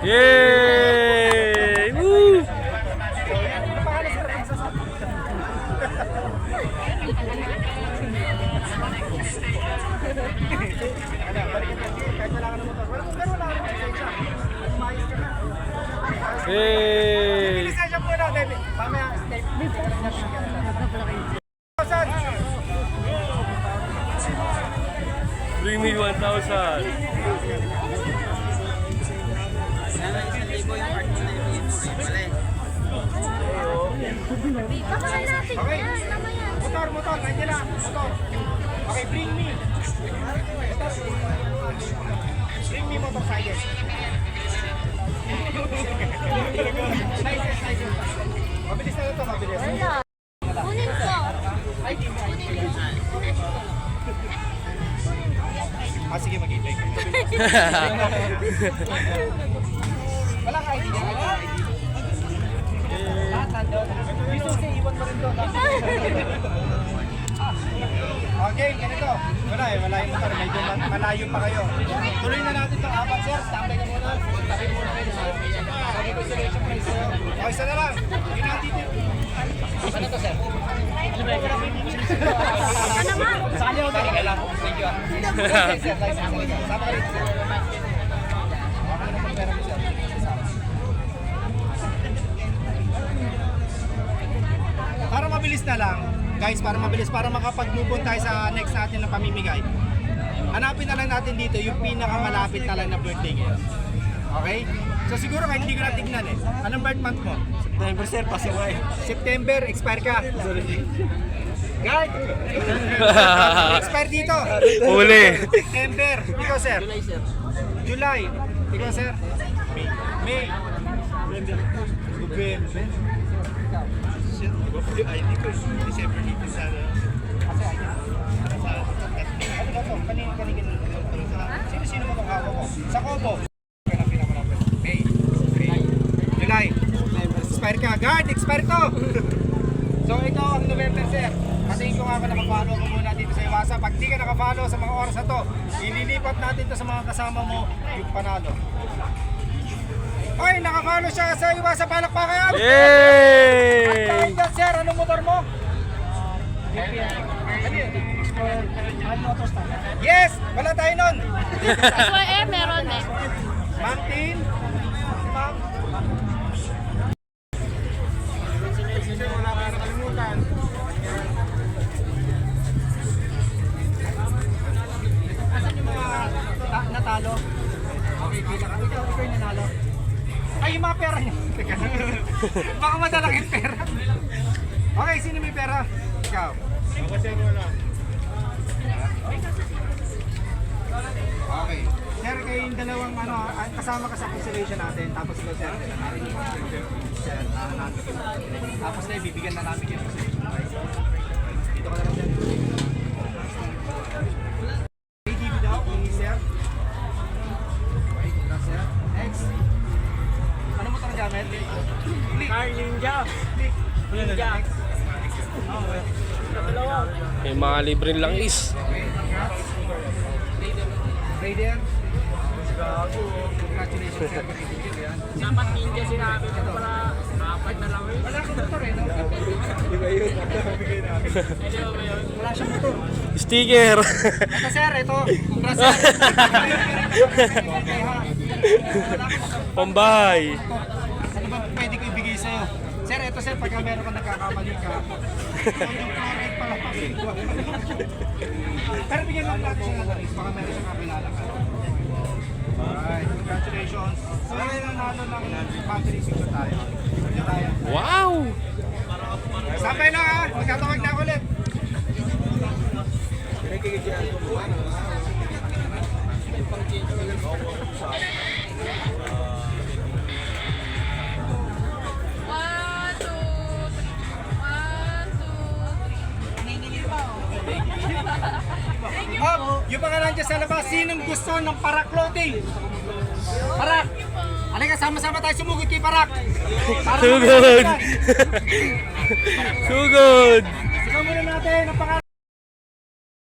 Yay! Woo! Hey! Bring me 1,000. Okay. Motor, nandiyan na. Motor. Okay, bring me. Bring me motorcycle. Mabilis na ito, mabilis. Kunin ko. Sige, mag-ibig. Wala ka ID. Lahat nandun. Gusto siya, iwan mo rin doon. Okay, ganito. Wala yung motor. Medyo malayo pa kayo. Tuloy na natin itong apat, sir. Standby ka muna. Tabi muna kayo. Sabi ko selection price. Okay, isa na lang. Yun ang dito. Ano to, sir? Ano ma? Saan yung tayo lang? Thank you. License, sir. License. Sama ka rin, sir. Okay na po, pera mo, sir. Para mabilis na lang, guys, para makapag-move on tayo sa next natin na pamimigay. Hanapin na lang natin dito yung pinakamalapit na lang na birthday ngayon. Okay? So siguro kahit hindi ko na tignan eh. Anong birth month mo? September, sir, pasiway. September, expire ka. Guys! Expire dito. Uli. September. Ikaw, sir. July, sir. July. Ikaw, sir. May. November. Yung ID ko, December 18 sa Kasi ayun. Ano ba ito? Kanina. Sino mo itong hawak ko? Sa Kobo. Kaya na pinakamalapit. May. July. Expire ka. Guard, expire to. So ito ang November, sir. Patingin ko nga ako nakapalo ko muna dito sa Iwasa. Pag di ka nakapalo sa mga oras na to, ililipat natin to sa mga kasama mo yung panalo. Oy, nakapalo siya sa Iwasa, palakpakan! Yay! At sir, anong motor mo? Yes! Wala tayo nun! Meron eh. Mountain? Si ma'am? Wala ka nakalimutan. Asan yung mga natalo? Okay, kita ka. Ikaw yung nanalo. Ay, yung mga pera niya. Teka. Baka madalang yung pera. Okay, sino may pera? Ikaw. Ako sir, wala. Okay. Sir, kayong dalawang kasama ka sa consideration natin. Tapos ikaw, sir, sir, tapos na ibibigyan na namin yung consideration price. Dito ka na lang, sir. ADB daw, sir. Okay, sir. Next. Ano mo talaga, gamit? Car Ninja. Ninja. May mga libreng langis. Raider. Congratulations, sir. Dapat Ninja sinabi ko para apat na lang yun. Wala kang motor eh, no? Di ba yun? Hindi ba yun? Wala siyang motor. Sticker. Ito, sir, ito. Congrats, sir. Okay, ha? Pambahay. Ano ba pwede ko ibigay sa'yo? Sir, ito, sir, pagka meron ka nagkakamali ka, yung project pala pa. Pero bigyan lang natin siya ng langis, baka meron siyang kakilala ka. Alright, congratulations. So, ngayon nanalo ng battery picture tayo. Wow! Sabay na ha, magtatawag na ako ulit. Yung mga nandiyan sa labas, sinong gusto ng para clothing? Para! Alay Halika, sama-sama tayo sumugod kay Parak. Sugod! Sugod! Sigaw muna natin ang pangalan.